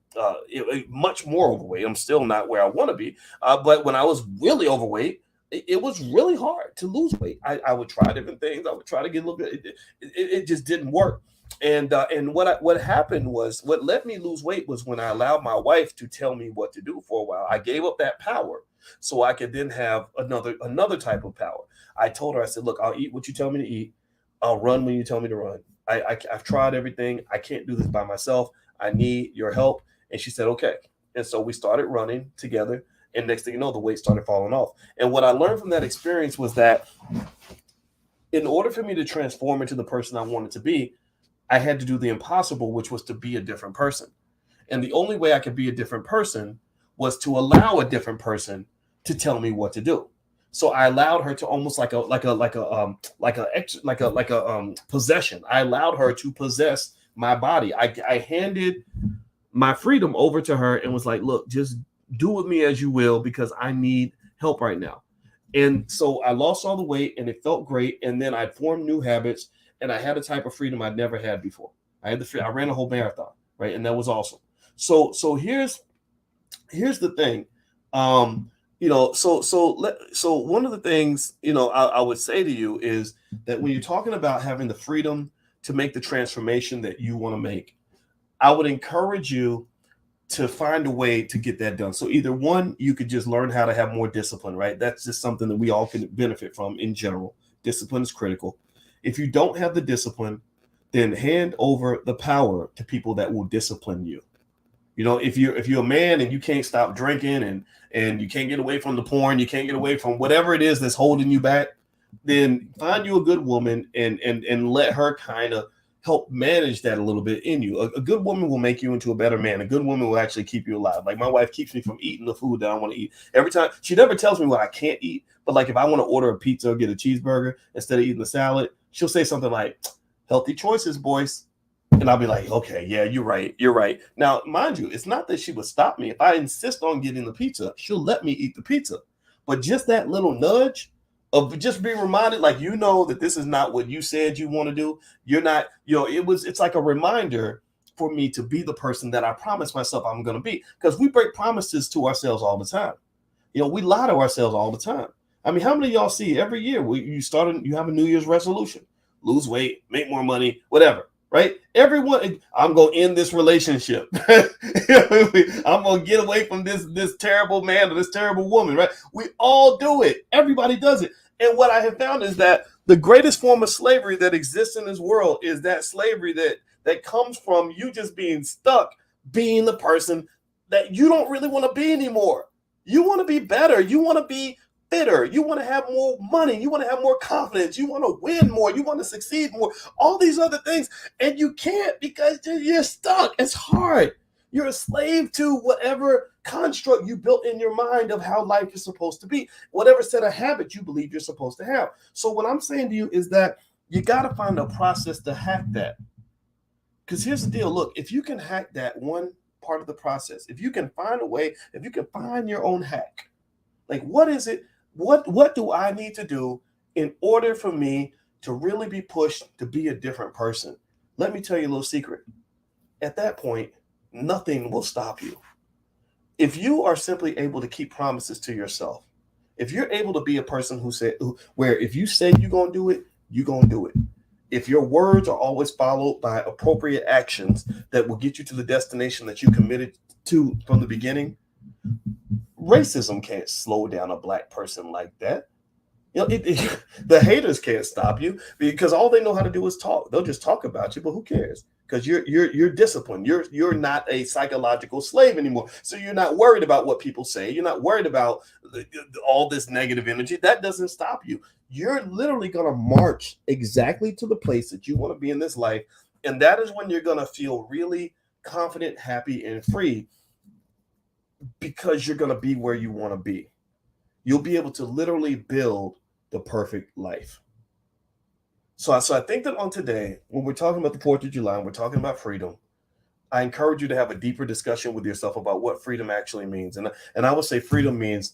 much more overweight, I'm still not where I want to be. But when I was really overweight, it was really hard to lose weight. I would try different things. I would try to get a little bit. It just didn't work. And what happened was, what let me lose weight was when I allowed my wife to tell me what to do for a while. I gave up that power so I could then have another type of power. I told her, I said, look, I'll eat what you tell me to eat. I'll run when you tell me to run. I've tried everything. I can't do this by myself. I need your help. And she said, okay. And so we started running together. And next thing you know, the weight started falling off. And what I learned from that experience was that in order for me to transform into the person I wanted to be, I had to do the impossible, which was to be a different person. And the only way I could be a different person was to allow a different person to tell me what to do. So I allowed her to almost like a possession. I allowed her to possess my body. I handed my freedom over to her and was like, look, just do with me as you will, because I need help right now. And so I lost all the weight and it felt great. And then I formed new habits and I had a type of freedom I'd never had before. I ran a whole marathon, right? And that was awesome. So here's the thing. So one of the things, I would say to you is that when you're talking about having the freedom to make the transformation that you want to make, I would encourage you to find a way to get that done. So either one, you could just learn how to have more discipline, right? That's just something that we all can benefit from in general. Discipline is critical. If you don't have the discipline, then hand over the power to people that will discipline you. If you're a man and you can't stop drinking and you can't get away from the porn, you can't get away from whatever it is that's holding you back, then find you a good woman and let her kind of help manage that a little bit in you. A good woman will make you into a better man. A good woman will actually keep you alive. Like my wife keeps me from eating the food that I want to eat. Every time, she never tells me what I can't eat, but like if I want to order a pizza or get a cheeseburger instead of eating the salad, she'll say something like, healthy choices, boys. And I'll be like, okay, yeah, you're right. Now, mind you, it's not that she would stop me. If I insist on getting the pizza, she'll let me eat the pizza. But just that little nudge of just being reminded, like, that this is not what you said you want to do. You're not, it's like a reminder for me to be the person that I promised myself I'm going to be. Because we break promises to ourselves all the time. We lie to ourselves all the time. I mean, how many of y'all see every year you have a New Year's resolution, lose weight, make more money, whatever. Right? Everyone, I'm going to end this relationship. I'm going to get away from this terrible man or this terrible woman, right? We all do it. Everybody does it. And what I have found is that the greatest form of slavery that exists in this world is that slavery that comes from you just being stuck being the person that you don't really want to be anymore. You want to be better. You want to be fitter. You want to have more money. You want to have more confidence. You want to win more. You want to succeed more. All these other things. And you can't because you're stuck. It's hard. You're a slave to whatever construct you built in your mind of how life is supposed to be, whatever set of habits you believe you're supposed to have. So what I'm saying to you is that you got to find a process to hack that. Because here's the deal. Look, if you can hack that one part of the process, if you can find a way, if you can find your own hack, like what is it? What do I need to do in order for me to really be pushed to be a different person? Let me tell you a little secret. At that point, nothing will stop you. If you are simply able to keep promises to yourself, if you're able to be a person where if you say you're going to do it, you're going to do it. If your words are always followed by appropriate actions that will get you to the destination that you committed to from the beginning, racism can't slow down a black person like that. You know, the haters can't stop you because all they know how to do is talk. They'll just talk about you, but who cares? Because you're disciplined. You're not a psychological slave anymore. So you're not worried about what people say. You're not worried about all this negative energy. That doesn't stop you. You're literally going to march exactly to the place that you want to be in this life. And that is when you're going to feel really confident, happy, and free because you're going to be where you want to be. You'll be able to literally build the perfect life. So I think that on today, when we're talking about the 4th of July, and we're talking about freedom, I encourage you to have a deeper discussion with yourself about what freedom actually means. And I would say freedom means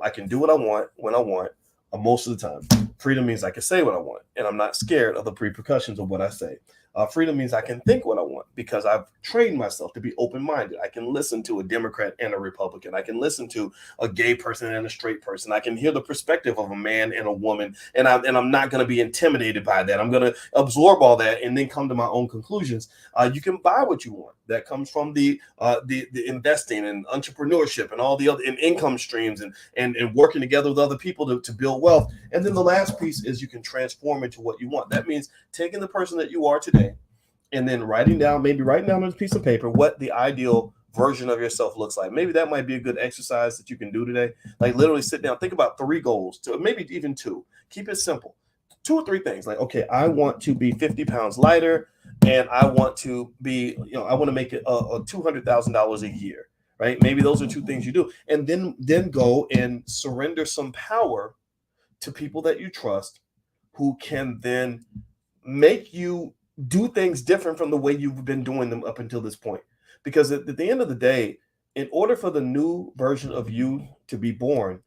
I can do what I want when I want most of the time. Freedom means I can say what I want, and I'm not scared of the repercussions of what I say. Freedom means I can think what I want because I've trained myself to be open-minded. I can listen to a Democrat and a Republican. I can listen to a gay person and a straight person. I can hear the perspective of a man and a woman, and I'm not going to be intimidated by that. I'm going to absorb all that and then come to my own conclusions. You can buy what you want. That comes from the investing and entrepreneurship and all the other income streams and working together with other people to build wealth. And then the last piece is you can transform into what you want. That means taking the person that you are today and then writing down on a piece of paper what the ideal version of yourself looks like. Maybe that might be a good exercise that you can do today. Like literally sit down, think about 3 goals, to maybe even 2. Keep it simple. 2 or 3 things. Like, okay, I want to be 50 pounds lighter, and I want to be, I want to make it a $200,000 a year, right? Maybe those are 2 things you do, and then go and surrender some power to people that you trust, who can then make you do things different from the way you've been doing them up until this point. Because at the end of the day, in order for the new version of you to be born,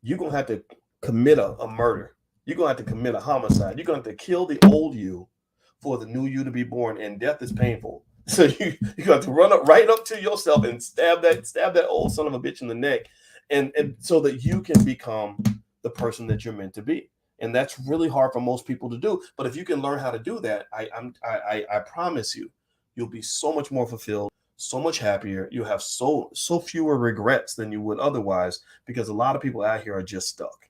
you're going to have to commit a murder. You're going to have to commit a homicide. You're going to have to kill the old you for the new you to be born. And death is painful. So you have to run right up to yourself and stab that old son of a bitch in the neck. And so that you can become the person that you're meant to be. And that's really hard for most people to do. But if you can learn how to do that, I promise you, you'll be so much more fulfilled, so much happier. You have so fewer regrets than you would otherwise, because a lot of people out here are just stuck.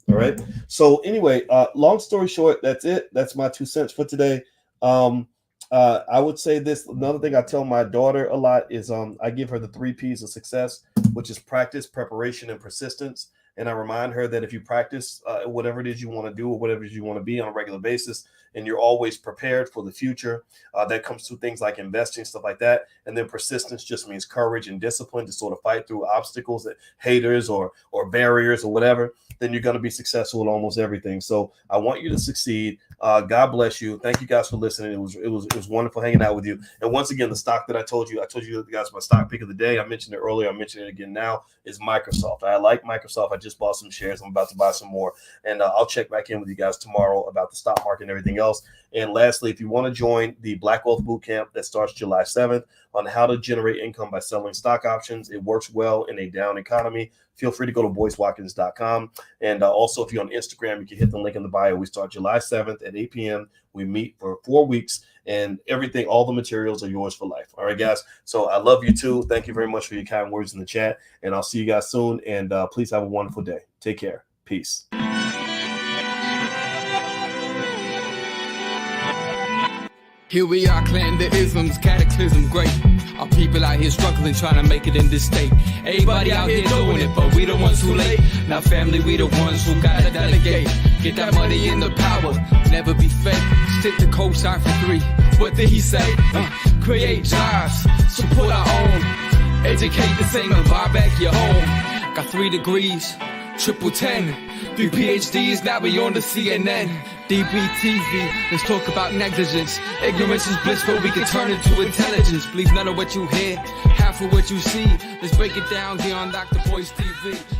All right. So anyway, long story short, that's it. That's my 2 cents for today. I would say this. Another thing I tell my daughter a lot is I give her the 3 P's of success, which is practice, preparation, and persistence. And I remind her that if you practice whatever it is you want to do or whatever it is you want to be on a regular basis, and you're always prepared for the future, that comes through things like investing, stuff like that. And then persistence just means courage and discipline to sort of fight through obstacles, that haters or barriers or whatever. Then you're going to be successful in almost everything. So I want you to succeed. God bless you. Thank you guys for listening. It was wonderful hanging out with you. And once again, the stock that I told you guys my stock pick of the day. I mentioned it earlier. I mentioned it again now. Is Microsoft. I like Microsoft. I just bought some shares. I'm about to buy some more, and I'll check back in with you guys tomorrow about the stock market and everything else. And lastly, if you want to join the Black Wealth Bootcamp that starts July 7th on how to generate income by selling stock options, it works well in a down economy. Feel free to go to boycewatkins.com. And also, if you're on Instagram, you can hit the link in the bio. We start July 7th at 8 p.m. We meet for 4 weeks, and everything, all the materials are yours for life. All right, guys. So I love you too. Thank you very much for your kind words in the chat. And I'll see you guys soon. And please have a wonderful day. Take care. Peace. Here we are, clan the isms, cataclysm great. Our people out here struggling, trying to make it in this state. Everybody out here doing it, but we the ones who late. Now family, we the ones who gotta delegate. Get that money in the power, never be fake. Stick to co-sign for 3. What did he say? Create jobs, support our own. Educate the same and buy back your home. Got 3 degrees, triple 10. 3 PhDs, now we on the CNN. DBTV, let's talk about negligence. Ignorance is bliss, but we can turn it to intelligence. Believe none of what you hear, half of what you see. Let's break it down here on Dr. Boyce TV.